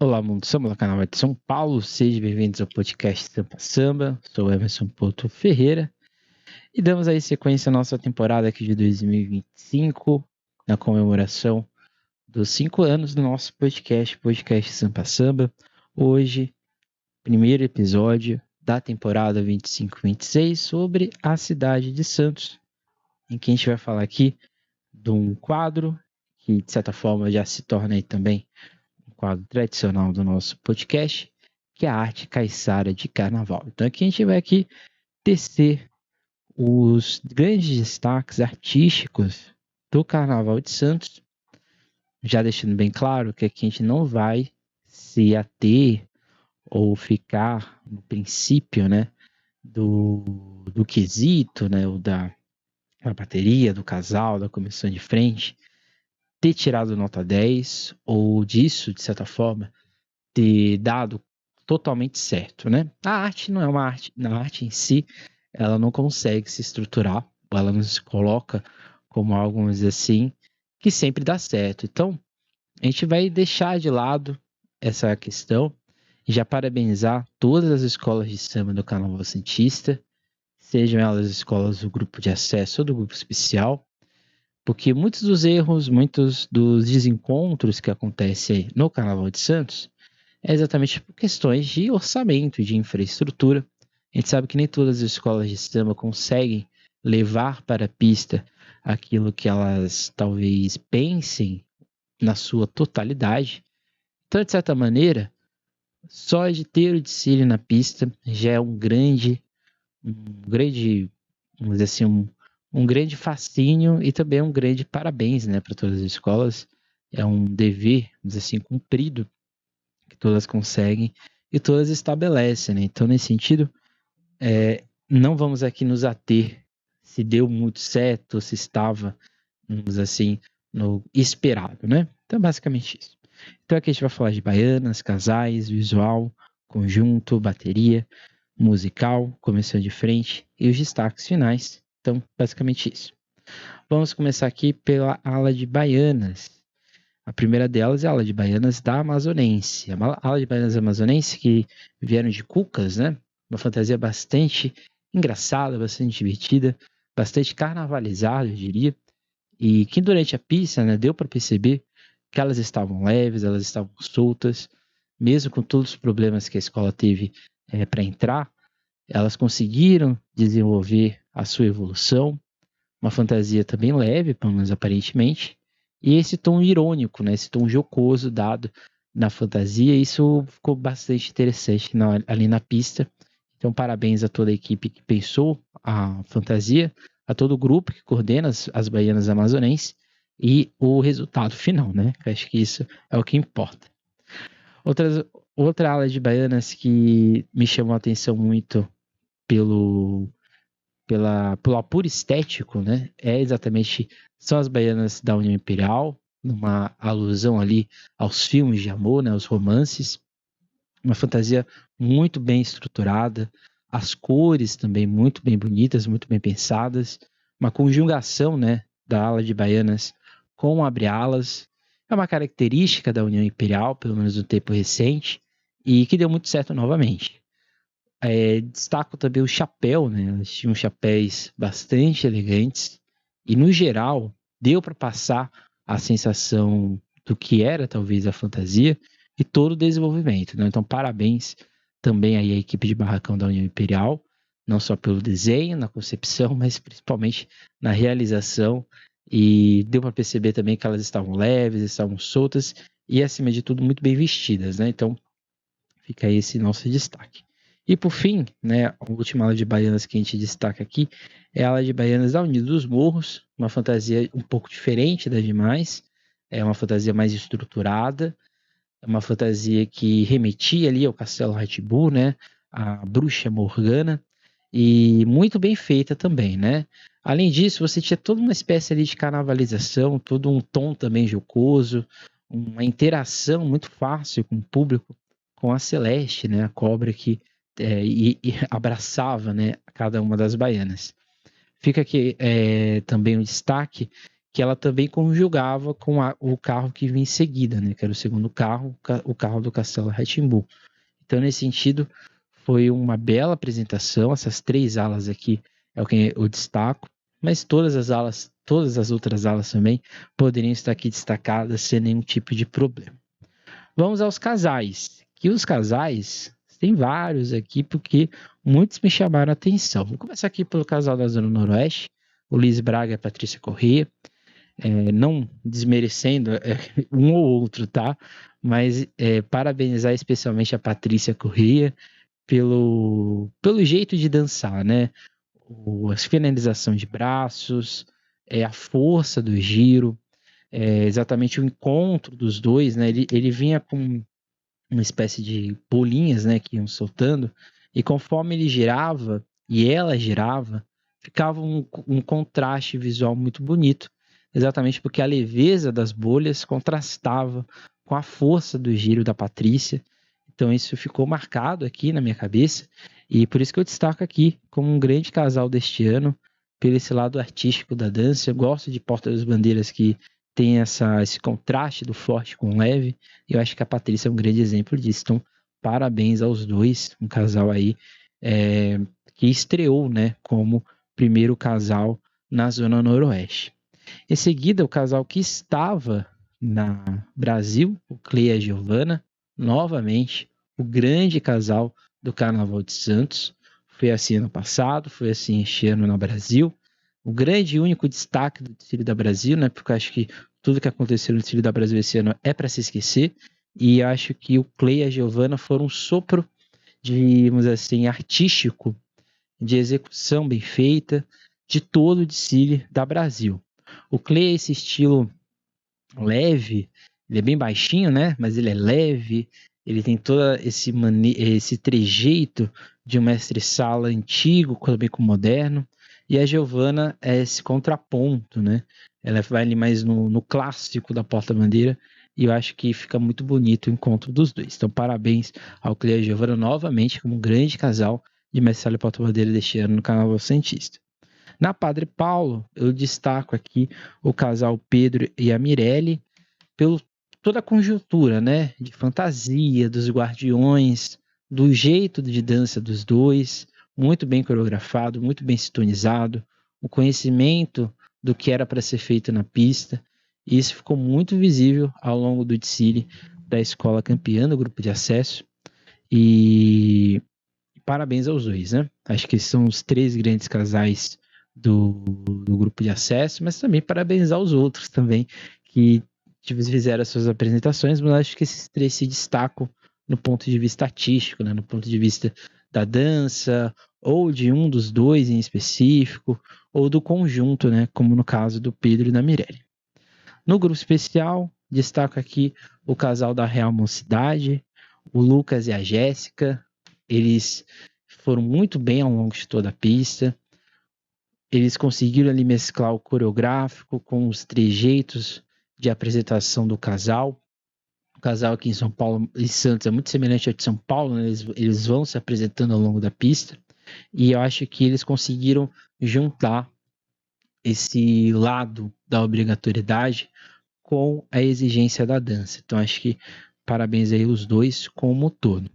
Olá, mundo samba, do canal de São Paulo. Sejam bem-vindos ao podcast Sampa Samba. Sou Emerson Porto Ferreira e damos aí sequência à nossa temporada aqui de 2025, na comemoração dos 5 anos do nosso podcast Sampa Samba. Hoje, primeiro episódio da temporada 25-26 sobre a cidade de Santos, em que a gente vai falar aqui de um quadro que, de certa forma, já se torna aí também um quadro tradicional do nosso podcast, que é a arte caiçara de carnaval. Então aqui a gente vai aqui tecer os grandes destaques artísticos do Carnaval de Santos, já deixando bem claro que aqui a gente não vai se ater ou ficar no princípio, né, do quesito, né, ou da bateria, do casal, da comissão de frente, ter tirado nota 10, ou disso, de certa forma, ter dado totalmente certo, né? A arte não é uma arte, na arte em si, ela não consegue se estruturar, ela não se coloca como algo, vamos dizer assim, que sempre dá certo. Então, a gente vai deixar de lado essa questão e já parabenizar todas as escolas de samba do Carnaval Santista, sejam elas escolas do grupo de acesso ou do grupo especial, porque muitos dos erros, muitos dos desencontros que acontecem no Carnaval de Santos é exatamente por questões de orçamento, de infraestrutura. A gente sabe que nem todas as escolas de samba conseguem levar para a pista aquilo que elas talvez pensem na sua totalidade. Então, de certa maneira, só de ter o desfile na pista já é vamos dizer assim, um grande fascínio e também um grande parabéns, né, para todas as escolas. É um dever, vamos dizer assim, cumprido que todas conseguem e todas estabelecem, né? Então, nesse sentido, não vamos aqui nos ater se deu muito certo, se estava, vamos dizer assim, no esperado, né? Então, basicamente isso. Então, aqui a gente vai falar de baianas, casais, visual, conjunto, bateria, musical, comissão de frente e os destaques finais. Então, basicamente isso. Vamos começar aqui pela ala de baianas. A primeira delas é a ala de baianas da Amazonense. A ala de baianas amazonense que vieram de cucas, né? Uma fantasia bastante engraçada, bastante divertida, bastante carnavalizada, eu diria. E que durante a pista, né, deu para perceber que elas estavam leves, elas estavam soltas, mesmo com todos os problemas que a escola teve para entrar, elas conseguiram desenvolver a sua evolução, uma fantasia também leve, pelo menos aparentemente, e esse tom irônico, né, esse tom jocoso dado na fantasia, isso ficou bastante interessante ali na pista. Então, parabéns a toda a equipe que pensou a fantasia, a todo o grupo que coordena as baianas amazonenses e o resultado final, né? Eu acho que isso é o que importa. Outra ala de baianas que me chamou a atenção muito pelo pelo apuro estético, né? São as baianas da União Imperial, numa alusão ali aos filmes de amor, né? Aos romances, uma fantasia muito bem estruturada, as cores também muito bem bonitas, muito bem pensadas, uma conjugação, né? Da ala de baianas com abre-alas, é uma característica da União Imperial, pelo menos no tempo recente, e que deu muito certo novamente. Destaco também o chapéu, né? Elas tinham chapéus bastante elegantes e, no geral, deu para passar a sensação do que era talvez a fantasia e todo o desenvolvimento, né? Então, parabéns também aí à equipe de barracão da União Imperial, não só pelo desenho, na concepção, mas principalmente na realização. E deu para perceber também que elas estavam leves, estavam soltas e, acima de tudo, muito bem vestidas, né? Então, fica aí esse nosso destaque. E por fim, né, a última ala de baianas que a gente destaca aqui é a ala de baianas da União dos Morros, uma fantasia um pouco diferente das demais, é uma fantasia mais estruturada, é uma fantasia que remetia ali ao Castelo Rá-Tim-Bum, né, a Bruxa Morgana, e muito bem feita também, né? Além disso, você tinha toda uma espécie ali de carnavalização, todo um tom também jocoso, uma interação muito fácil com o público, com a Celeste, né, a cobra que e abraçava, né, cada uma das baianas. Fica aqui também um destaque que ela também conjugava com o carro que vinha em seguida, né, que era o segundo carro, o carro do Castelo Rá-Tim-Bum. Então, nesse sentido, foi uma bela apresentação. Essas 3 alas aqui é o que eu destaco, mas todas as outras alas também poderiam estar aqui destacadas sem nenhum tipo de problema. Vamos aos casais, que os casais, tem vários aqui, porque muitos me chamaram a atenção. Vou começar aqui pelo casal da Zona Noroeste, o Luiz Braga e a Patrícia Corrêa. Não desmerecendo um ou outro, tá? Mas parabenizar especialmente a Patrícia Corrêa pelo jeito de dançar, né? A finalização de braços, a força do giro, exatamente o encontro dos dois, né? Ele vinha com uma espécie de bolinhas, né, que iam soltando, e conforme ele girava e ela girava, ficava um contraste visual muito bonito, exatamente porque a leveza das bolhas contrastava com a força do giro da Patrícia. Então isso ficou marcado aqui na minha cabeça, e por isso que eu destaco aqui como um grande casal deste ano, pelo esse lado artístico da dança. Eu gosto de Porta das Bandeiras que tem esse contraste do forte com o leve, e eu acho que a Patrícia é um grande exemplo disso. Então, parabéns aos dois, um casal aí que estreou, né, como primeiro casal na Zona Noroeste. Em seguida, o casal que estava na Brasil, o Cleia e a Giovana, novamente, o grande casal do Carnaval de Santos. Foi assim ano passado, foi assim este ano no Brasil. O grande e único destaque do desfile da Brasil, né? Porque eu acho que tudo que aconteceu no desfile da Brasil esse ano é para se esquecer. E acho que o Cleia e a Giovana foram um sopro, digamos assim, artístico, de execução bem feita, de todo o desfile da Brasil. O Cleia é esse estilo leve, ele é bem baixinho, né? Mas ele é leve, ele tem todo esse trejeito de um mestre-sala antigo, também com moderno. E a Giovana é esse contraponto, né? Ela vai ali mais no clássico da porta-bandeira, e eu acho que fica muito bonito o encontro dos dois. Então, parabéns ao Cleia e a Giovana novamente, como um grande casal de mestre-sala e porta-bandeira deste ano no Carnaval Santista. Na Padre Paulo, eu destaco aqui o casal Pedro e a Mirelle, pelo toda a conjuntura, né, de fantasia, dos guardiões, do jeito de dança dos dois, muito bem coreografado, muito bem sintonizado, o conhecimento do que era para ser feito na pista, e isso ficou muito visível ao longo do desfile da escola campeã do grupo de acesso, e parabéns aos dois, né? Acho que são os 3 grandes casais do grupo de acesso, mas também parabenizar os outros também, que fizeram as suas apresentações, mas acho que esses 3 se destacam no ponto de vista artístico, né? No ponto de vista da dança, ou de um dos dois em específico, ou do conjunto, né? Como no caso do Pedro e da Mirelle. No grupo especial, destaco aqui o casal da Real Mocidade, o Lucas e a Jéssica. Eles foram muito bem ao longo de toda a pista. Eles conseguiram ali mesclar o coreográfico com os trejeitos de apresentação do casal. O casal aqui em São Paulo e Santos é muito semelhante ao de São Paulo, né? Eles vão se apresentando ao longo da pista, e eu acho que eles conseguiram juntar esse lado da obrigatoriedade com a exigência da dança. Então acho que parabéns aí os dois como um todo.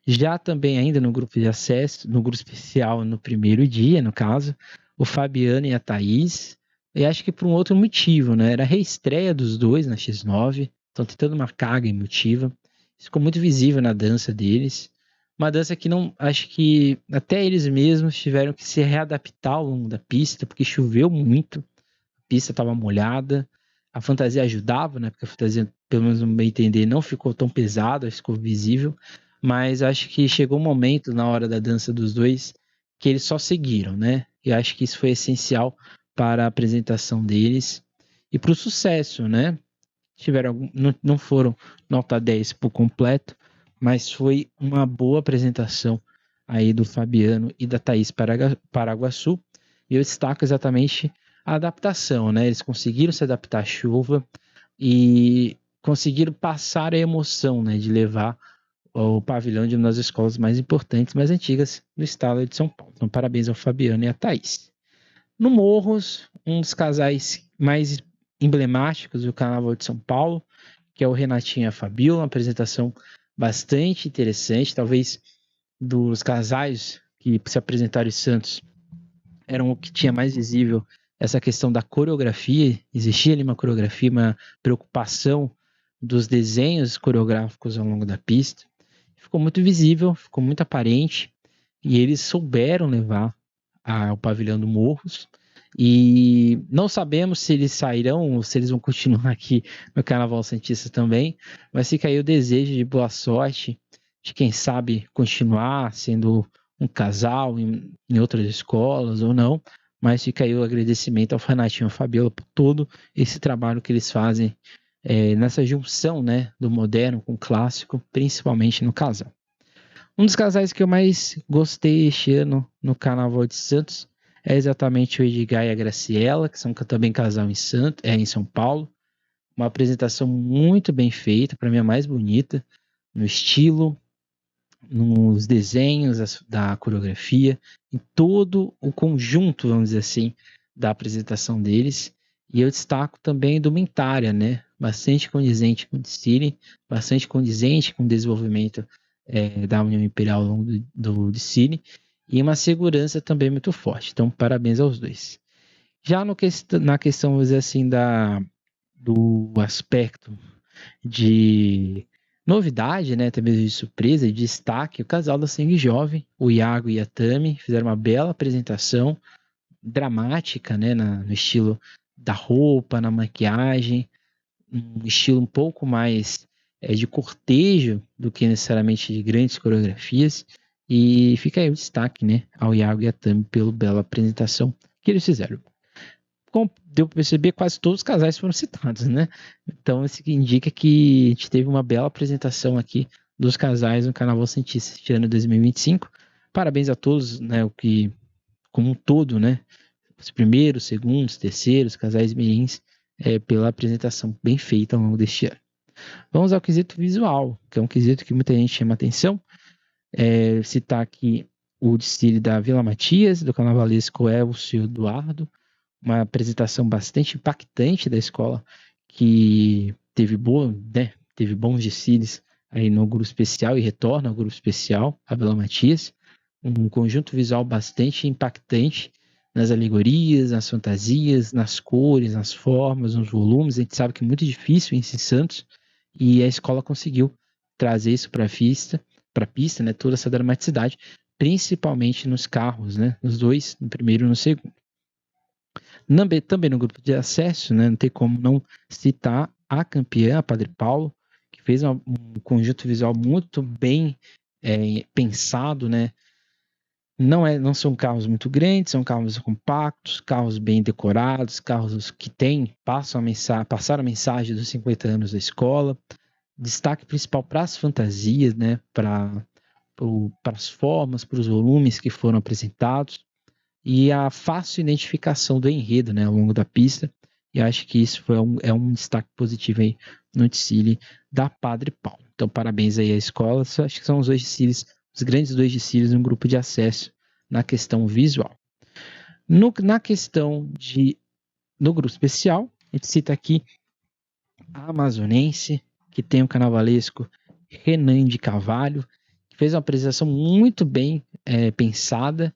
Já também ainda no grupo de acesso, no grupo especial no primeiro dia, no caso, o Fabiano e a Thaís, e acho que por um outro motivo, né? Era a reestreia dos dois na X9, estão tentando uma carga emotiva. Isso ficou muito visível na dança deles. Uma dança que não, acho que até eles mesmos tiveram que se readaptar ao longo da pista, porque choveu muito, a pista estava molhada, a fantasia ajudava, né? Porque a fantasia, pelo menos no meu entender, não ficou tão pesada, ficou visível, mas acho que chegou um momento na hora da dança dos dois que eles só seguiram, né? E acho que isso foi essencial para a apresentação deles e para o sucesso, né? Não foram nota 10 por completo, mas foi uma boa apresentação aí do Fabiano e da Thaís Paraguaçu. E eu destaco exatamente a adaptação, né? Eles conseguiram se adaptar à chuva e conseguiram passar a emoção, né, de levar o pavilhão de uma das escolas mais importantes, mais antigas do estado de São Paulo. Então, parabéns ao Fabiano e à Thaís. No Morros, um dos casais mais emblemáticos do Carnaval de São Paulo, que é o Renatinho e a Fabiola, uma apresentação bastante interessante, talvez dos casais que se apresentaram em Santos, eram o que tinha mais visível essa questão da coreografia, existia ali uma coreografia, uma preocupação dos desenhos coreográficos ao longo da pista, ficou muito visível, ficou muito aparente, e eles souberam levar ao pavilhão do Morros, e não sabemos se eles sairão ou se eles vão continuar aqui no Carnaval Santista também, mas fica aí o desejo de boa sorte, de quem sabe continuar sendo um casal em outras escolas ou não, mas fica aí o agradecimento ao Renatinho e ao Fabiola por todo esse trabalho que eles fazem nessa junção, né, do moderno com o clássico, principalmente no casal. Um dos casais que eu mais gostei este ano no Carnaval de Santos é exatamente o Edgar e a Graciela, que são também casal em São Paulo. Uma apresentação muito bem feita, para mim a mais bonita, no estilo, nos desenhos da coreografia, em todo o conjunto, vamos dizer assim, da apresentação deles. E eu destaco também a indumentária, né? Bastante condizente com o desfile, bastante condizente com o desenvolvimento da União Imperial ao longo do desfile, e uma segurança também muito forte. Então, parabéns aos dois. Já na questão, vamos dizer assim, do aspecto de novidade, né, até mesmo de surpresa e de destaque, o casal da Sangue Jovem, o Iago e a Tami, fizeram uma bela apresentação dramática, né, no estilo da roupa, na maquiagem, um estilo um pouco mais de cortejo do que necessariamente de grandes coreografias, e fica aí o destaque, né, ao Iago e a Tami pela bela apresentação que eles fizeram. Como deu para perceber, quase todos os casais foram citados, né? Então isso indica que a gente teve uma bela apresentação aqui dos casais no Carnaval Santista este ano 2025. Parabéns a todos, né? O que, como um todo, né? Os primeiros, segundos, terceiros, casais mirins, pela apresentação bem feita ao longo deste ano. Vamos ao quesito visual, que é um quesito que muita gente chama atenção. Citar aqui o desfile da Vila Matias, do carnavalesco Elcio Eduardo, uma apresentação bastante impactante da escola, que teve bons desfiles aí no grupo especial e retorna ao grupo especial, a Vila Matias. Um conjunto visual bastante impactante nas alegorias, nas fantasias, nas cores, nas formas, nos volumes. A gente sabe que é muito difícil em Santos, e a escola conseguiu trazer isso para a pista, né, toda essa dramaticidade, principalmente nos carros, né, nos dois, no primeiro e no segundo. Também no grupo de acesso, né, não tem como não citar a campeã, a Padre Paulo, que fez um conjunto visual muito bem pensado, né? Não são carros muito grandes, são carros compactos, carros bem decorados, carros que passaram a mensagem dos 50 anos da escola. Destaque principal para as fantasias, né? Para as formas, para os volumes que foram apresentados, e a fácil identificação do enredo, né, ao longo da pista. E acho que isso é um destaque positivo aí no desfile da Padre Paulo. Então, parabéns aí à escola. Acho que são os grandes dois desfiles no grupo de acesso na questão visual. Na questão no grupo especial, a gente cita aqui a amazonense, que tem o carnavalesco Renan de Carvalho, que fez uma apresentação muito bem pensada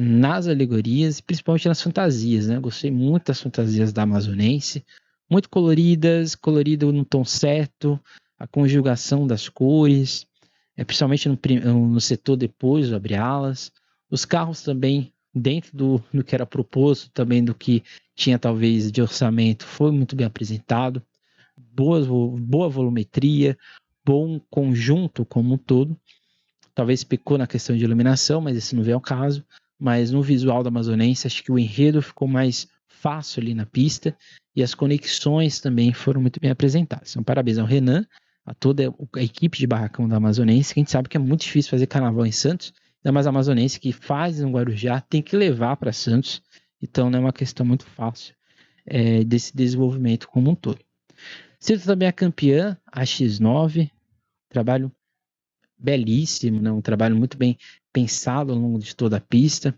nas alegorias, principalmente nas fantasias, né? Gostei muito das fantasias da amazonense, muito colorido no tom certo, a conjugação das cores, principalmente no setor depois do abre-alas, os carros também dentro do que era proposto, também do que tinha talvez de orçamento, foi muito bem apresentado, boa volumetria, bom conjunto como um todo. Talvez pecou na questão de iluminação, mas esse não veio ao caso. Mas no visual da amazonense, acho que o enredo ficou mais fácil ali na pista, e as conexões também foram muito bem apresentadas. Então, parabéns ao Renan, a toda a equipe de barracão da amazonense, que a gente sabe que é muito difícil fazer carnaval em Santos, ainda mais a amazonense que faz no Guarujá, tem que levar para Santos, então não é uma questão muito fácil desse desenvolvimento como um todo. Cito também a campeã, a X9, trabalho belíssimo, né? Um trabalho muito bem pensado ao longo de toda a pista.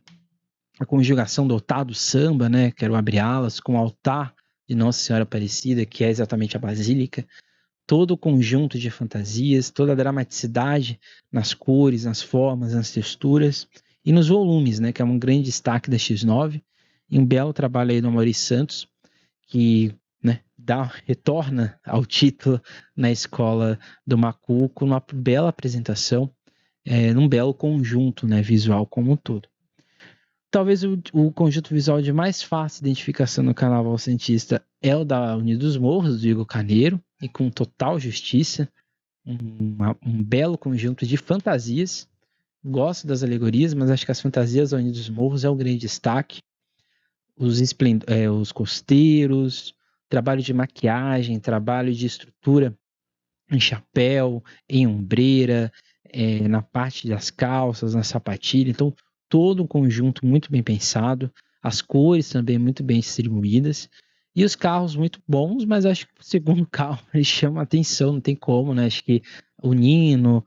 A conjugação do altar do samba, né? Que era o abre-alas, com o altar de Nossa Senhora Aparecida, que é exatamente a Basílica, todo o conjunto de fantasias, toda a dramaticidade nas cores, nas formas, nas texturas e nos volumes, né, que é um grande destaque da X9, e um belo trabalho aí do Maurício Santos, que, né, retorna ao título na escola do Macuco, numa bela apresentação, num belo conjunto, né, visual como um todo. Talvez o conjunto visual de mais fácil identificação no Carnaval Santista é o da Unidos Morros, do Igor Carneiro, e com total justiça, um belo conjunto de fantasias. Gosto das alegorias, mas acho que as fantasias da Unidos Morros é o grande destaque. Os costeiros, trabalho de maquiagem, trabalho de estrutura em chapéu, em ombreira, na parte das calças, na sapatilha. Então, todo um conjunto muito bem pensado, as cores também muito bem distribuídas, e os carros muito bons, mas acho que o segundo carro ele chama a atenção, não tem como, né? Acho que o Nino,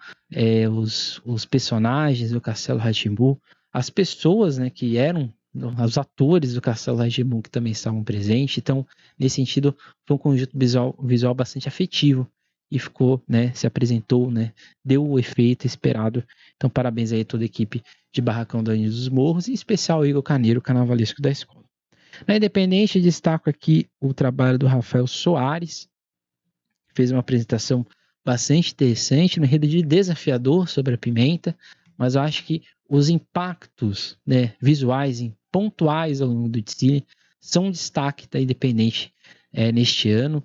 os personagens do Castelo Rá-Tim-Bum, as pessoas, né, que eram os atores do Castelo Rá-Tim-Bum que também estavam presentes, então, nesse sentido, foi um conjunto visual bastante afetivo, e ficou, né, se apresentou, né, deu o efeito esperado. Então, parabéns aí a toda a equipe de Barracão da Unidos dos Morros, em especial o Igor Carneiro, carnavalesco da escola. Na Independente, destaco aqui o trabalho do Rafael Soares, que fez uma apresentação bastante interessante, no enredo de desafiador sobre a pimenta, mas eu acho que os impactos, né, visuais, pontuais ao longo do desfile, são um destaque da Independente neste ano.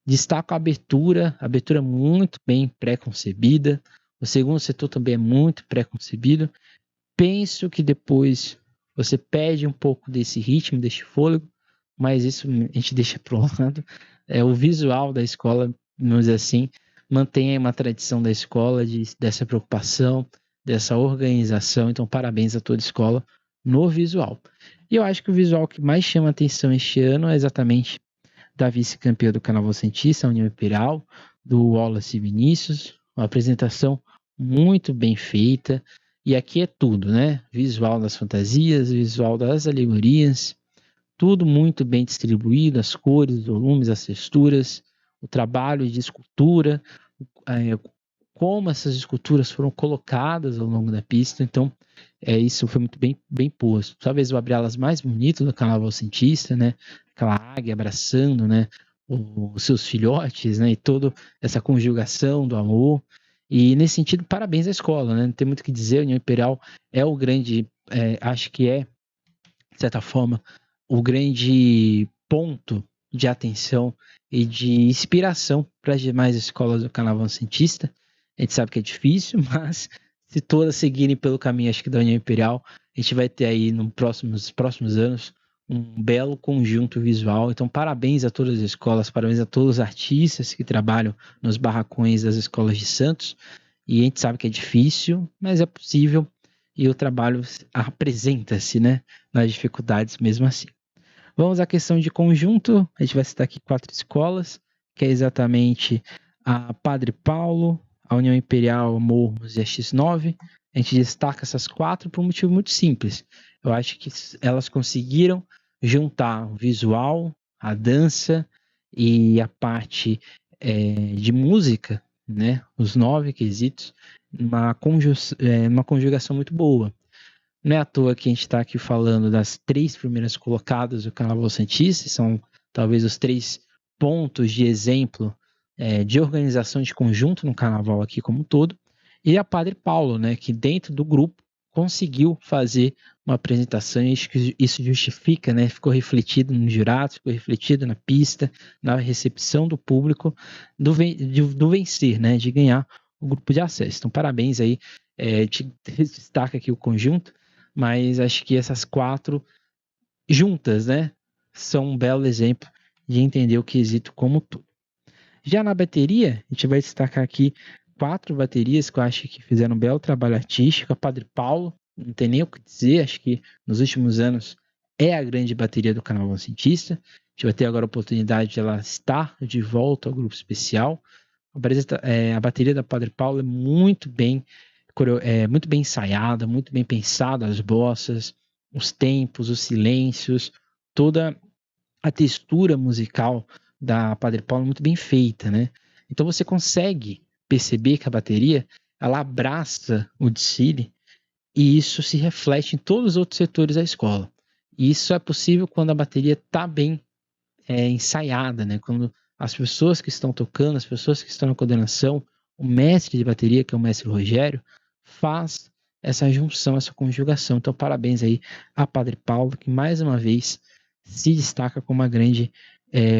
Destaco a abertura muito bem pré-concebida. O segundo setor também é muito pré-concebido. Penso que depois você perde um pouco desse ritmo, desse fôlego, mas isso a gente deixa para o lado. O visual da escola, vamos dizer assim, mantém uma tradição da escola dessa preocupação, dessa organização. Então, parabéns a toda a escola no visual. E eu acho que o visual que mais chama atenção este ano é exatamente da vice-campeã do Carnaval Santista, a União Imperial, do Wallace Vinícius, uma apresentação muito bem feita, e aqui é tudo, né? Visual das fantasias, visual das alegorias, tudo muito bem distribuído, as cores, os volumes, as texturas, o trabalho de escultura, como essas esculturas foram colocadas ao longo da pista. Então, isso foi muito bem posto. Talvez o abre-alas mais bonito do Carnaval Santista, né? Aquela águia abraçando, né, os seus filhotes, né, e toda essa conjugação do amor. E nesse sentido, parabéns à escola, né? Não tem muito o que dizer. A União Imperial é o grande, acho que é, de certa forma, o grande ponto de atenção e de inspiração para as demais escolas do Carnaval Santista. A gente sabe que é difícil, mas se todas seguirem pelo caminho, acho que da União Imperial, a gente vai ter aí nos próximos anos um belo conjunto visual. Então, parabéns a todas as escolas, parabéns a todos os artistas que trabalham nos barracões das escolas de Santos. E a gente sabe que é difícil, mas é possível, e o trabalho apresenta-se, né, nas dificuldades mesmo assim. Vamos à questão de conjunto. A gente vai citar aqui 4 escolas, que é exatamente a Padre Paulo, a União Imperial, a Morros e a X9. A gente destaca essas 4 por um motivo muito simples. Eu acho que elas conseguiram juntar o visual, a dança e a parte de música, né? Os 9 quesitos, uma conjugação muito boa. Não é à toa que a gente está aqui falando das 3 primeiras colocadas do Carnaval Santista, são talvez os 3 pontos de exemplo de organização de conjunto no Carnaval aqui como um todo, e a Padre Paulo, né, que dentro do grupo conseguiu fazer uma apresentação, e acho que isso justifica, né, ficou refletido nos jurados, ficou refletido na pista, na recepção do público, do vencer, né, de ganhar o grupo de acesso. Então, parabéns aí, destaca aqui o conjunto, mas acho que essas 4 juntas, né, são um belo exemplo de entender o quesito como todo. Já na bateria, a gente vai destacar aqui 4 baterias que eu acho que fizeram um belo trabalho artístico. A Padre Paulo, não tem nem o que dizer, acho que nos últimos anos é a grande bateria do Carnaval Santista. A gente vai ter agora a oportunidade de ela estar de volta ao grupo especial. A bateria da Padre Paulo é muito bem ensaiada, muito bem pensada, as bossas, os tempos, os silêncios, toda a textura musical da Padre Paulo é muito bem feita, né? Então você consegue perceber que a bateria ela abraça o desfile e isso se reflete em todos os outros setores da escola. E isso é possível quando a bateria está bem ensaiada, né? Quando as pessoas que estão tocando, as pessoas que estão na coordenação, o mestre de bateria, que é o mestre Rogério, faz essa junção, essa conjugação. Então, parabéns aí a Padre Paulo, que mais uma vez se destaca como uma grande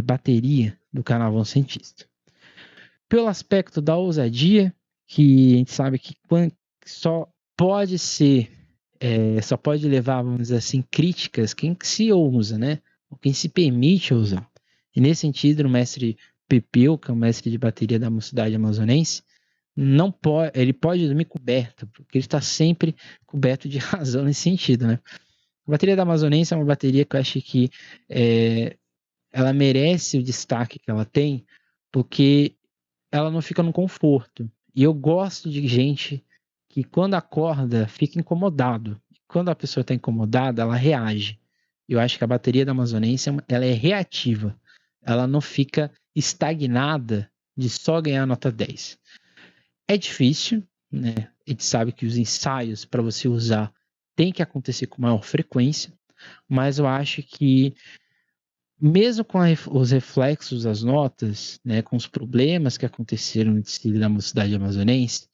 bateria do Carnaval Cientista. Pelo aspecto da ousadia, que a gente sabe que só pode ser, só pode levar, vamos dizer assim, críticas quem se ousa, né? Ou quem se permite ousar. E nesse sentido, o mestre Pepeu, que é o mestre de bateria da Mocidade Amazonense, não pode, ele pode dormir coberto, porque ele está sempre coberto de razão nesse sentido, né? A bateria da Amazonense é uma bateria que eu acho que ela merece o destaque que ela tem, porque ela não fica no conforto. E eu gosto de gente que quando acorda fica incomodado. Quando a pessoa está incomodada, ela reage. Eu acho que a bateria da Amazonense ela é reativa. Ela não fica estagnada de só ganhar nota 10. É difícil, né? A gente sabe que os ensaios para você usar tem que acontecer com maior frequência, mas eu acho que mesmo com os reflexos das notas, né, com os problemas que aconteceram no desfile da Mocidade Amazonense,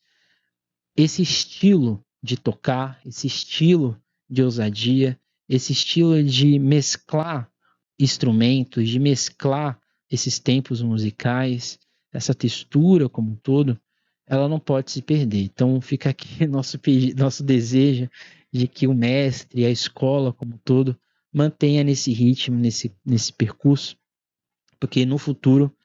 esse estilo de tocar, esse estilo de ousadia, esse estilo de mesclar instrumentos, de mesclar esses tempos musicais, essa textura como um todo, ela não pode se perder. Então fica aqui nosso desejo de que o mestre e a escola como um todo mantenha nesse ritmo, nesse percurso, porque no futuro,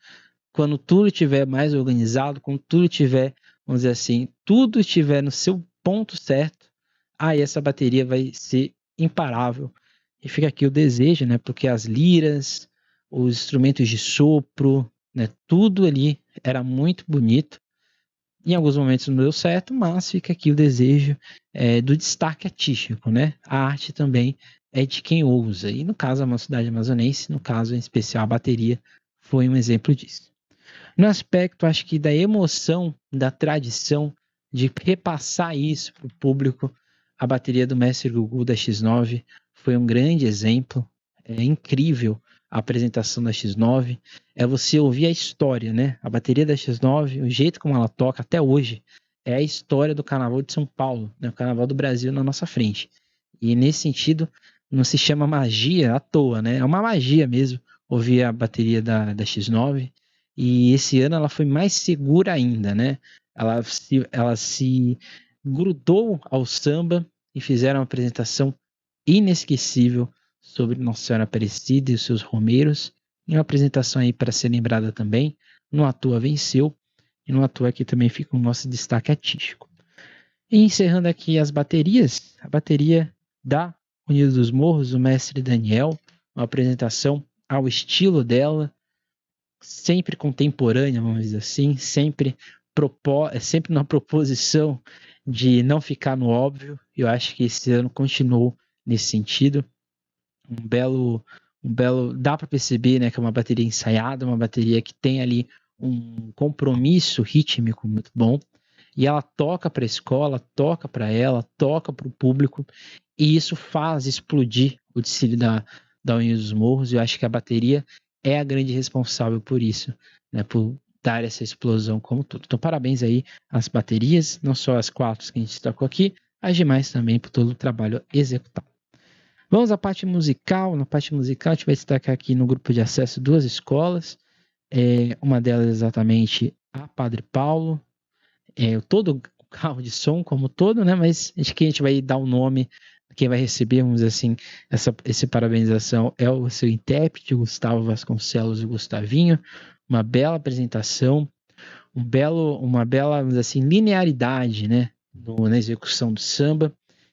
quando tudo estiver mais organizado, quando tudo estiver, vamos dizer assim, tudo estiver no seu ponto certo, aí essa bateria vai ser imparável. E fica aqui o desejo, né? Porque as liras, os instrumentos de sopro, né? Tudo ali era muito bonito. Em alguns momentos não deu certo, mas fica aqui o desejo do destaque artístico, né? A arte também é de quem ousa. E no caso, a Mocidade Amazonense, no caso em especial a bateria, foi um exemplo disso. No aspecto, acho que da emoção, da tradição, de repassar isso para o público, a bateria do Mestre Gugu da X9 foi um grande exemplo. É incrível a apresentação da X9. É você ouvir a história, né? A bateria da X9, o jeito como ela toca até hoje, é a história do Carnaval de São Paulo, né? O Carnaval do Brasil na nossa frente. E nesse sentido, não se chama magia à toa, né? É uma magia mesmo ouvir a bateria da X9. E esse ano ela foi mais segura ainda, né? Ela se grudou ao samba e fizeram uma apresentação inesquecível sobre Nossa Senhora Aparecida e os seus romeiros. E uma apresentação aí para ser lembrada também. No à toa venceu. E no à toa aqui também fica o nosso destaque artístico. E encerrando aqui as baterias, a bateria da Unidos dos Morros, o mestre Daniel, uma apresentação ao estilo dela, sempre contemporânea, vamos dizer assim, sempre na proposição de não ficar no óbvio. Eu acho que esse ano continuou nesse sentido. Dá para perceber, né, que é uma bateria ensaiada, uma bateria que tem ali um compromisso rítmico muito bom. E ela toca para a escola, toca para ela, toca para o público, e isso faz explodir o desfile da União dos Morros. Eu acho que a bateria é a grande responsável por isso, né, por dar essa explosão como tudo. Então, parabéns aí às baterias, não só as 4 que a gente destacou aqui, as demais também por todo o trabalho executado. Vamos à parte musical. Na parte musical, a gente vai destacar aqui no grupo de acesso 2 escolas. Uma delas exatamente a Padre Paulo. Todo o carro de som como todo, né? Mas acho que a gente vai dar o nome. Quem vai receber, vamos dizer assim, essa parabenização é o seu intérprete, Gustavo Vasconcelos e Gustavinho. Uma bela apresentação, uma bela, vamos dizer assim, linearidade, né? Na execução do samba.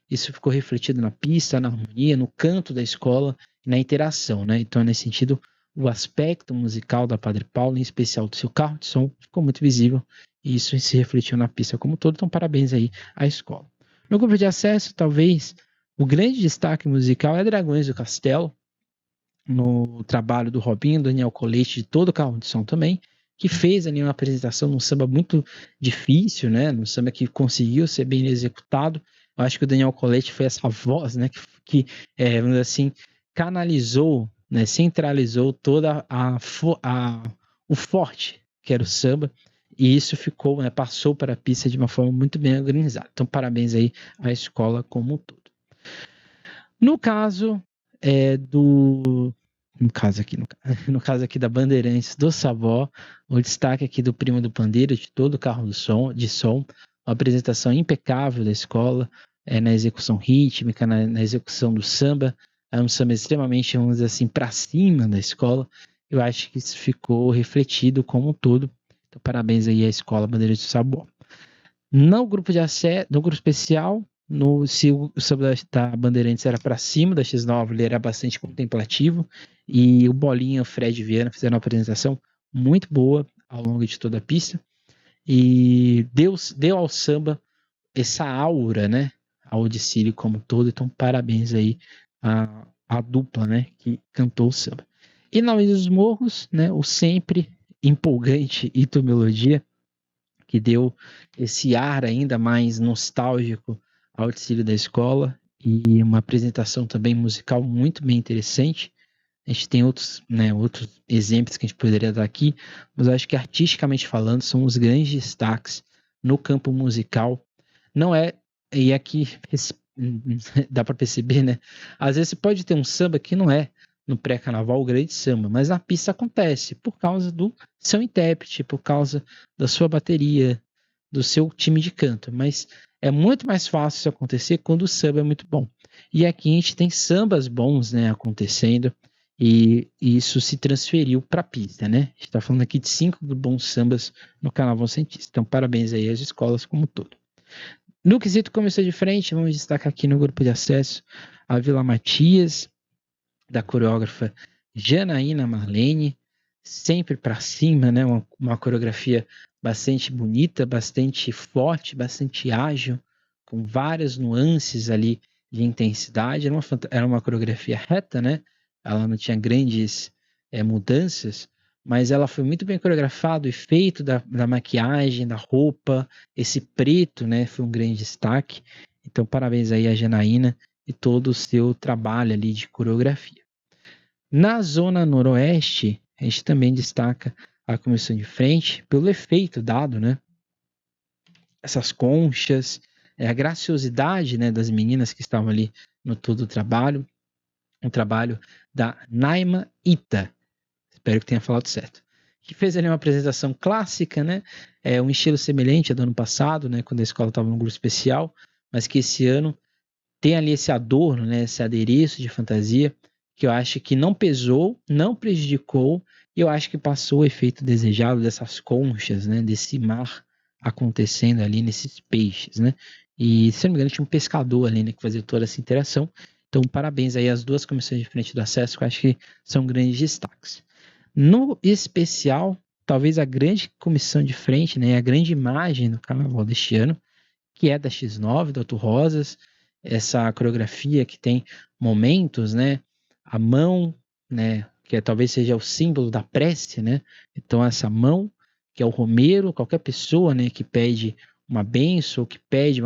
Isso ficou refletido na pista, na harmonia, no canto da escola e na interação, né? Então, nesse sentido, o aspecto musical da Padre Paulo, em especial do seu carro de som, ficou muito visível e isso se refletiu na pista como um todo. Então, parabéns aí à escola. No grupo de acesso, talvez, o grande destaque musical é Dragões do Castelo, no trabalho do Robinho, Daniel Colete, de todo o carro de som também, que fez ali uma apresentação num samba muito difícil, né? Num samba que conseguiu ser bem executado. Eu acho que o Daniel Colete foi essa voz, né? Vamos dizer assim, canalizou, né? Centralizou toda o forte que era o samba. E isso ficou, né? Passou para a pista de uma forma muito bem organizada. Então, parabéns aí à escola como um todo. No caso no caso aqui da Bandeirantes do Savó, o destaque aqui do Primo do Pandeiro, de todo o carro de som, uma apresentação impecável da escola, na execução rítmica, na execução do samba, é um samba extremamente, vamos dizer assim, para cima da escola. Eu acho que isso ficou refletido como um todo. Então, parabéns aí à escola Bandeirantes do Savó. No grupo especial, se o samba da Bandeirantes era para cima da X9, ele era bastante contemplativo, e o Bolinha e o Fred Viana fizeram uma apresentação muito boa ao longo de toda a pista, e deu ao samba essa aura, né, ao desfile como um todo. Então parabéns aí à dupla, né, que cantou o samba. E na Ilha dos Morros, né, o sempre empolgante Ito Melodia, que deu esse ar ainda mais nostálgico ao desfile da escola, e uma apresentação também musical muito bem interessante. A gente tem outros exemplos que a gente poderia dar aqui, mas eu acho que artisticamente falando são os grandes destaques no campo musical. Não é, e aqui dá para perceber, né? Às vezes você pode ter um samba que não é no pré-carnaval o grande samba, mas na pista acontece por causa do seu intérprete, por causa da sua bateria, do seu time de canto. Mas é muito mais fácil isso acontecer quando o samba é muito bom. E aqui a gente tem sambas bons, né, acontecendo, e isso se transferiu para a pista, né? A gente está falando aqui de 5 bons sambas no Carnaval Santista. Então, parabéns aí às escolas como um todo. No quesito começou de frente, vamos destacar aqui no grupo de acesso a Vila Matias, da coreógrafa Janaína Marlene, sempre para cima, né? Uma coreografia bastante bonita, bastante forte, bastante ágil, com várias nuances ali de intensidade. Era uma coreografia reta, né? Ela não tinha grandes mudanças, mas ela foi muito bem coreografada, o efeito da maquiagem, da roupa, esse preto, né? Foi um grande destaque. Então, parabéns aí a Janaína e todo o seu trabalho ali de coreografia. Na zona noroeste, a gente também destaca a comissão de frente pelo efeito dado, né? Essas conchas, a graciosidade, né, das meninas que estavam ali no todo o trabalho da Naima Ita, espero que tenha falado certo, que fez ali uma apresentação clássica, né? Um estilo semelhante ao do ano passado, né, quando a escola estava no grupo especial, mas que esse ano tem ali esse adorno, né, esse adereço de fantasia, que eu acho que não pesou, não prejudicou, e eu acho que passou o efeito desejado dessas conchas, né, desse mar acontecendo ali nesses peixes, né? E, se não me engano, tinha um pescador ali, né, que fazia toda essa interação. Então, parabéns aí às duas comissões de frente do acesso, que eu acho que são grandes destaques. No especial, talvez a grande comissão de frente, né, a grande imagem do carnaval deste ano, que é da X9, do Otto Rosas, essa coreografia que tem momentos, né? A mão, né? Que talvez seja o símbolo da prece, né? Então essa mão, que é o romeiro, qualquer pessoa, né? Que pede uma bênção, ou que pede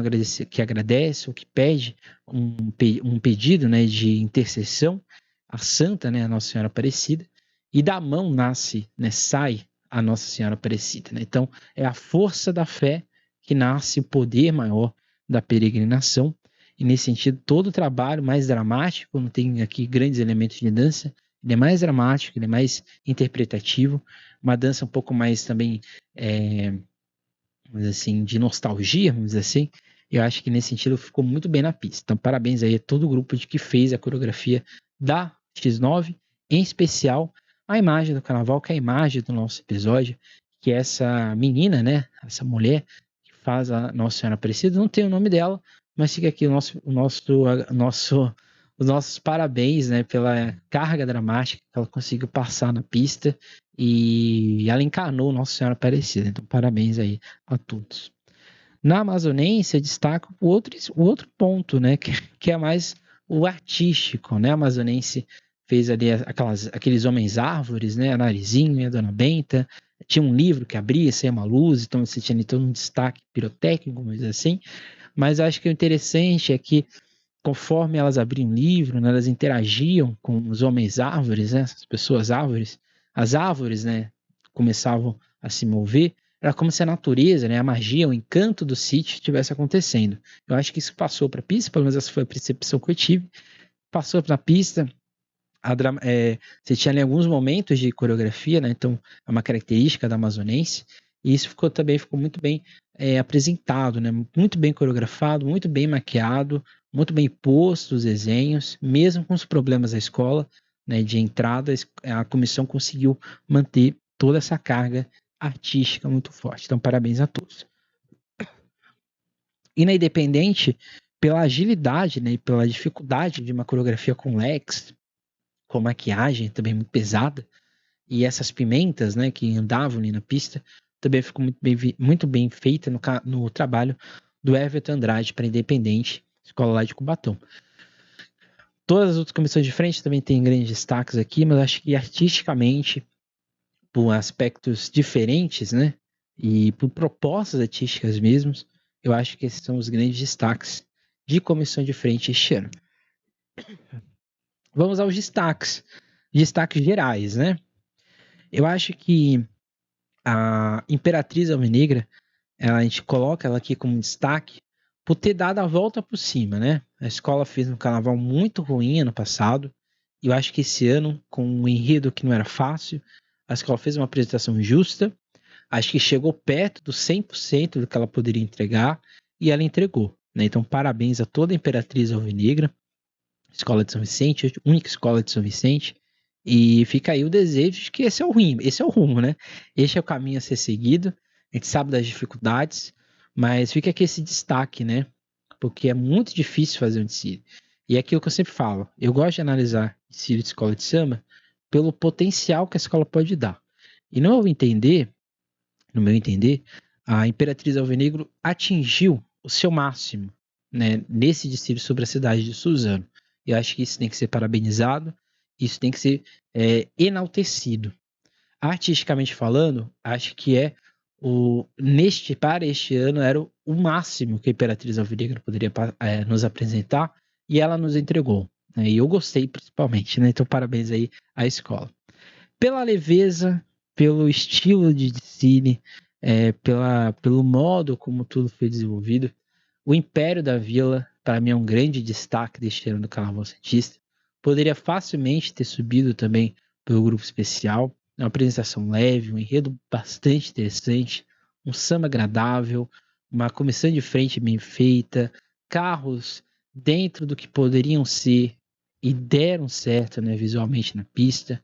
que agradece, ou que pede um pedido, né? De intercessão, a Santa, né? A Nossa Senhora Aparecida, e da mão nasce, né? Sai a Nossa Senhora Aparecida, né? Então é a força da fé que nasce o poder maior da peregrinação. E nesse sentido, todo o trabalho mais dramático, não tem aqui grandes elementos de dança, ele é mais dramático, ele é mais interpretativo, uma dança um pouco mais também, vamos dizer assim, de nostalgia, vamos dizer assim. Eu acho que nesse sentido ficou muito bem na pista. Então, parabéns aí a todo o grupo que fez a coreografia da X9, em especial a imagem do carnaval, que é a imagem do nosso episódio, que é essa menina, né? Essa mulher que faz a Nossa Senhora Aparecida. Não tem o nome dela, mas fica aqui os nossos parabéns, né? Pela carga dramática que ela conseguiu passar na pista, e ela encarnou Nossa Senhora Aparecida. Então, parabéns aí a todos. Na amazonense, eu destaco o outro ponto, né? Que é mais o artístico, né? A amazonense fez ali aqueles homens árvores, né? A Narizinho e a Dona Benta. Tinha um livro que abria, saía uma luz, então você tinha ali todo um destaque pirotécnico, vamos dizer assim. Mas eu acho que o interessante é que, conforme elas abriam o livro, né, elas interagiam com os homens árvores, né? As pessoas árvores. As árvores, né? Começavam a se mover. Era como se a natureza, né, a magia, o encanto do sítio estivesse acontecendo. Eu acho que isso passou para a pista, pelo menos essa foi a percepção que eu tive. Passou na pista, você tinha ali alguns momentos de coreografia, né? Então é uma característica da amazonense, e isso ficou muito bem apresentado, né? Muito bem coreografado, muito bem maquiado, muito bem posto os desenhos, mesmo com os problemas da escola, né, de entrada, a comissão conseguiu manter toda essa carga artística muito forte. Então, parabéns a todos. E na Independente, pela agilidade, né, e pela dificuldade de uma coreografia com leques, com maquiagem também muito pesada, e essas pimentas, né, que andavam ali na pista, também ficou muito bem feita no trabalho do Everton Andrade para Independente, escola lá de Cubatão. Todas as outras comissões de frente também têm grandes destaques aqui, mas acho que artisticamente, por aspectos diferentes, né, e por propostas artísticas mesmos, eu acho que esses são os grandes destaques de comissão de frente este ano. Vamos aos destaques gerais, né? Eu acho que a Imperatriz Alvinegra, a gente coloca ela aqui como destaque por ter dado a volta por cima, né? A escola fez um carnaval muito ruim ano passado, e eu acho que esse ano, com um enredo que não era fácil, a escola fez uma apresentação justa, acho que chegou perto do 100% do que ela poderia entregar, e ela entregou, né? Então, parabéns a toda a Imperatriz Alvinegra, escola de São Vicente, única escola de São Vicente, e fica aí o desejo de que esse é o rumo, né? Este é o caminho a ser seguido. A gente sabe das dificuldades, mas fica aqui esse destaque, né? Porque é muito difícil fazer um desfile. E é aquilo que eu sempre falo. Eu gosto de analisar desfile de escola de samba pelo potencial que a escola pode dar. E no meu entender, a Imperatriz Alvinegro atingiu o seu máximo, né, nesse desfile sobre a cidade de Suzano. Eu acho que isso tem que ser parabenizado, isso tem que ser enaltecido. Artisticamente falando, acho que para este ano era o máximo que a Imperatriz Alvinegra poderia nos apresentar, e ela nos entregou, né, e eu gostei principalmente, né, então parabéns aí à escola. Pela leveza, pelo estilo de desfile, pelo modo como tudo foi desenvolvido, o Império da Vila, para mim, é um grande destaque deste ano do Carnaval Santista. Poderia facilmente ter subido também pelo grupo especial. Uma apresentação leve, um enredo bastante interessante, um samba agradável, uma comissão de frente bem feita, carros dentro do que poderiam ser e deram certo, né, visualmente na pista.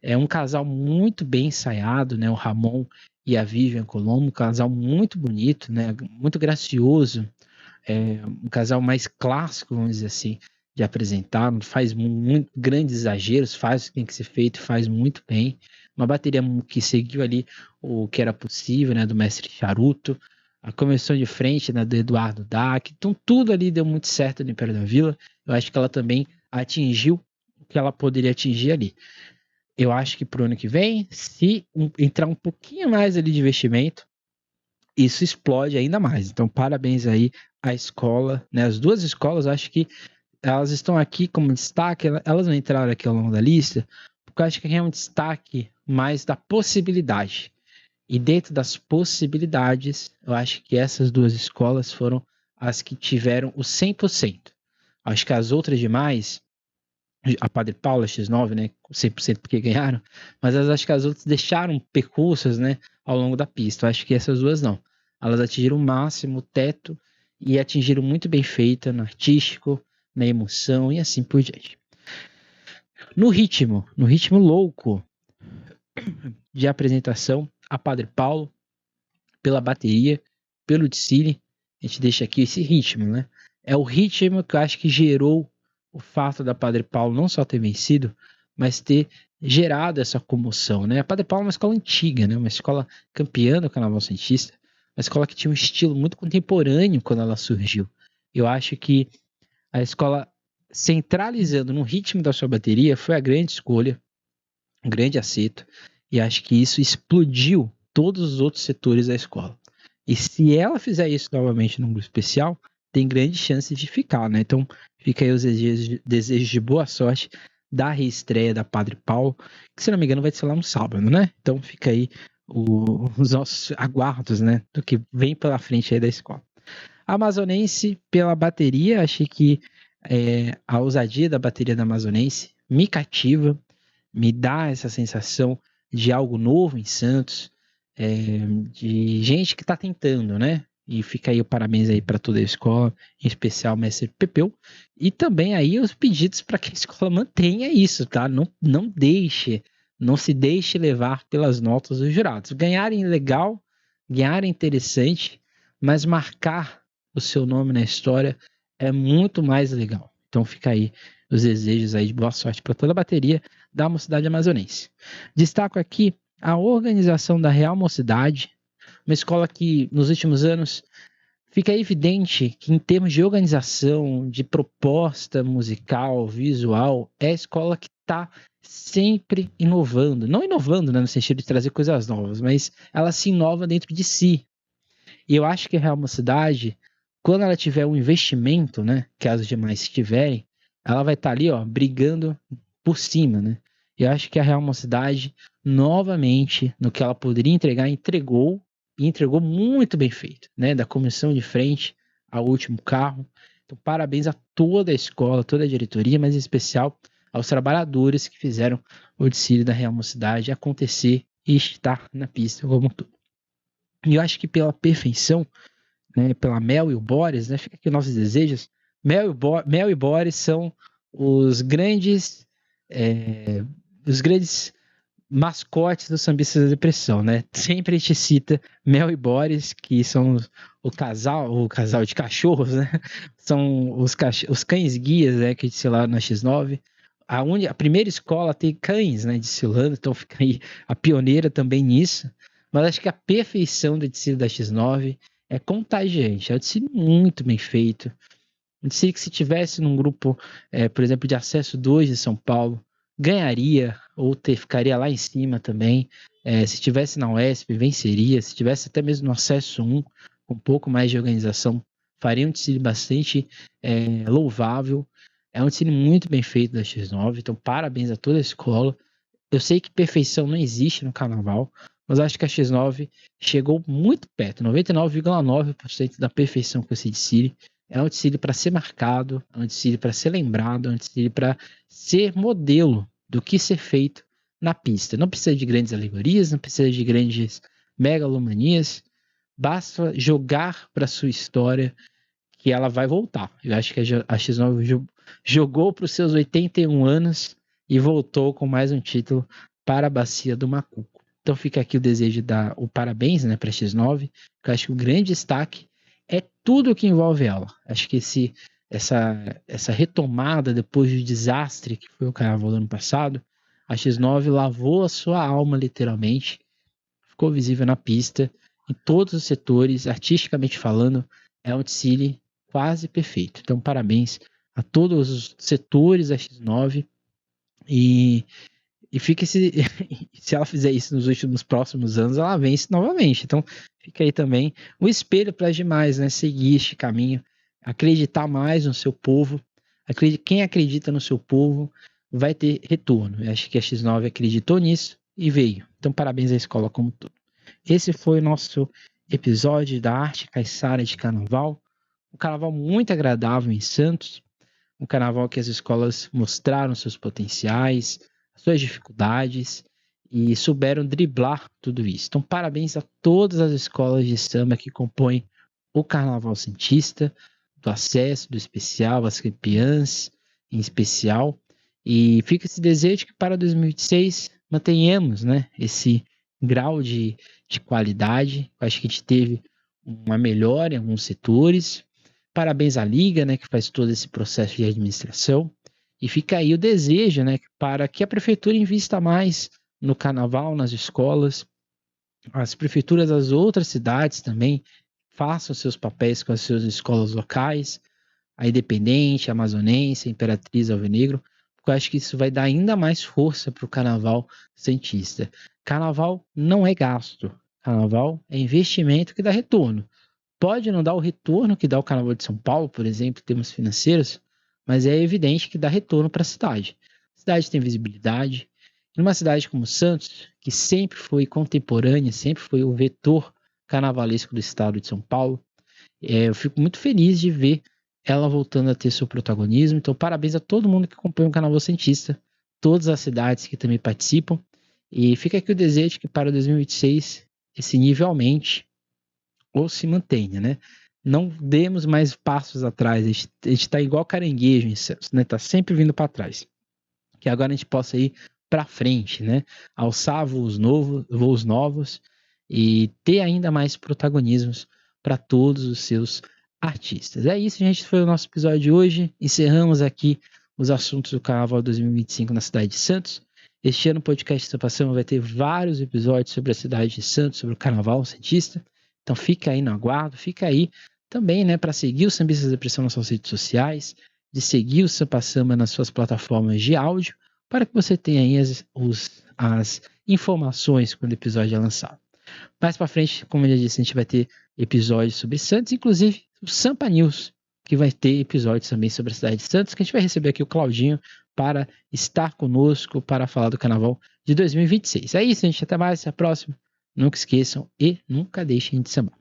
É um casal muito bem ensaiado, né, o Ramon e a Vivian Colombo, um casal muito bonito, né, muito gracioso, um casal mais clássico, vamos dizer assim, de apresentar, não faz muito grandes exageros, faz o que tem que ser feito, faz muito bem. Uma bateria que seguiu ali o que era possível, né, do mestre Charuto, a comissão de frente, né, do Eduardo Dac, então tudo ali deu muito certo no Império da Vila. Eu acho que ela também atingiu o que ela poderia atingir ali. Eu acho que pro ano que vem, se entrar um pouquinho mais ali de investimento, isso explode ainda mais. Então, parabéns aí à escola, né? As duas escolas, acho que elas estão aqui como destaque, elas não entraram aqui ao longo da lista, porque eu acho que é um destaque mais da possibilidade. E dentro das possibilidades, eu acho que essas duas escolas foram as que tiveram o 100%. Acho que as outras demais, a Padre Paula X9, né, 100% porque ganharam, mas acho que as outras deixaram percursos, né, ao longo da pista. Eu acho que essas duas não. Elas atingiram o máximo, o teto, e atingiram muito bem feita no artístico, na emoção e assim por diante. No ritmo louco de apresentação, a Padre Paulo, pela bateria, pelo desfile, a gente deixa aqui esse ritmo, né? É o ritmo que eu acho que gerou o fato da Padre Paulo não só ter vencido, mas ter gerado essa comoção, né? A Padre Paulo é uma escola antiga, né? Uma escola campeã do Carnaval Santista, uma escola que tinha um estilo muito contemporâneo quando ela surgiu. Eu acho que a escola centralizando no ritmo da sua bateria foi a grande escolha, um grande acerto, e acho que isso explodiu todos os outros setores da escola. E se ela fizer isso novamente num grupo especial, tem grandes chances de ficar, né? Então, fica aí os desejos de boa sorte da reestreia da Padre Paulo, que se não me engano vai ser lá no sábado, né? Então, fica aí os nossos aguardos, né? Do que vem pela frente aí da escola. Amazonense, pela bateria, achei que a ousadia da bateria da Amazonense me cativa, me dá essa sensação de algo novo em Santos, de gente que está tentando, né? E fica aí o parabéns aí para toda a escola, em especial o mestre Pepeu, e também aí os pedidos para que a escola mantenha isso, tá? Não deixe, não se deixe levar pelas notas dos jurados. Ganharem legal, ganharem interessante, mas marcar o seu nome na história é muito mais legal. Então fica aí os desejos aí de boa sorte para toda a bateria da Mocidade Amazonense. Destaco aqui a organização da Real Mocidade, uma escola que nos últimos anos fica evidente que em termos de organização, de proposta musical, visual, é a escola que está sempre inovando. Não inovando, né, no sentido de trazer coisas novas, mas ela se inova dentro de si. E eu acho que a Real Mocidade, quando ela tiver um investimento, né, que as demais tiverem, ela vai estar ali, ó, brigando por cima, né? E eu acho que a Real Mocidade, novamente, no que ela poderia entregar, entregou, e entregou muito bem feito, né? Da comissão de frente ao último carro. Então, parabéns a toda a escola, toda a diretoria, mas em especial aos trabalhadores que fizeram o desfile da Real Mocidade acontecer e estar na pista como um todo. E eu acho que pela perfeição, né, pela Mel e o Boris, né, fica aqui nossos desejos. Mel e Boris são os grandes, os grandes mascotes do Sambistas da Depressão, né? Sempre a gente cita Mel e Boris, que são o casal de cachorros, né? São os cães guias, né, que desfilaram na X9. A primeira escola tem cães, né, desfilando, então fica aí a pioneira também nisso. Mas acho que a perfeição do desfile da X9 é contagiante. É um desfile muito bem feito. Um desfile que se tivesse num grupo, por exemplo, de acesso 2 de São Paulo, ganharia ou ficaria lá em cima também. Se tivesse na UESP, venceria. Se tivesse até mesmo no acesso 1, com um pouco mais de organização, faria um desfile bastante louvável. É um desfile muito bem feito da X9, então parabéns a toda a escola. Eu sei que perfeição não existe no carnaval, mas acho que a X9 chegou muito perto, 99,9% da perfeição com esse desfile. É um desfile para ser marcado, é um desfile para ser lembrado, é um desfile para ser modelo do que ser feito na pista. Não precisa de grandes alegorias, não precisa de grandes megalomanias, basta jogar para sua história que ela vai voltar. Eu acho que a X9 jogou para os seus 81 anos e voltou com mais um título para a Bacia do Macuco. Então fica aqui o desejo de dar o parabéns, né, para a X9, que eu acho que o grande destaque é tudo o que envolve ela. Acho que essa retomada depois do desastre que foi o carnaval do ano passado, a X9 lavou a sua alma literalmente, ficou visível na pista, em todos os setores, artisticamente falando, é um desfile quase perfeito. Então, parabéns a todos os setores da X9 e fica se ela fizer isso nos próximos anos, ela vence novamente. Então, fica aí também o espelho para as demais, né? Seguir este caminho, acreditar mais no seu povo. Quem acredita no seu povo vai ter retorno. Eu acho que a X9 acreditou nisso e veio. Então, parabéns à escola como todo. Esse foi o nosso episódio da Arte Caiçara de Carnaval. Um carnaval muito agradável em Santos. Um carnaval que as escolas mostraram seus potenciais, suas dificuldades e souberam driblar tudo isso. Então, parabéns a todas as escolas de samba que compõem o Carnaval Santista, do Acesso, do Especial, as campeãs em especial. E fica esse desejo que para 2026 mantenhamos, né, esse grau de qualidade. Eu acho que a gente teve uma melhora em alguns setores. Parabéns à Liga, né, que faz todo esse processo de administração. E fica aí o desejo, né, para que a prefeitura invista mais no carnaval, nas escolas. As prefeituras das outras cidades também façam seus papéis com as suas escolas locais. a Independente, a Amazonense, a Imperatriz, Alvinegro, porque eu acho que isso vai dar ainda mais força para o Carnaval Santista. Carnaval não é gasto, Carnaval é investimento que dá retorno. Pode não dar o retorno que dá o Carnaval de São Paulo, por exemplo, em termos financeiros, mas é evidente que dá retorno para a cidade. A cidade tem visibilidade. Numa cidade como Santos, que sempre foi contemporânea, sempre foi o vetor carnavalesco do estado de São Paulo, eu fico muito feliz de ver ela voltando a ter seu protagonismo. Então, parabéns a todo mundo que acompanha o Carnaval Santista, todas as cidades que também participam. E fica aqui o desejo que para 2026 esse nível aumente ou se mantenha, né? Não demos mais passos atrás. A gente está igual caranguejo em Santos, né? Tá sempre vindo para trás. Que agora a gente possa ir para frente, né? Alçar voos novos e ter ainda mais protagonismos para todos os seus artistas. É isso, gente. Esse foi o nosso episódio de hoje. Encerramos aqui os assuntos do Carnaval 2025 na cidade de Santos. Este ano o podcast Sampa Samba vai ter vários episódios sobre a cidade de Santos, sobre o Carnaval Santista. Então fica aí no aguardo, fica aí também, né, para seguir os Sambistas da Pressão nas suas redes sociais, de seguir o Sampa Samba nas suas plataformas de áudio, para que você tenha aí as informações quando o episódio é lançado. Mais para frente, como eu já disse, a gente vai ter episódios sobre Santos, inclusive o Sampa News, que vai ter episódios também sobre a cidade de Santos, que a gente vai receber aqui o Claudinho para estar conosco, para falar do Carnaval de 2026. É isso, gente. Até mais, até a próxima. Nunca esqueçam e nunca deixem de sambar.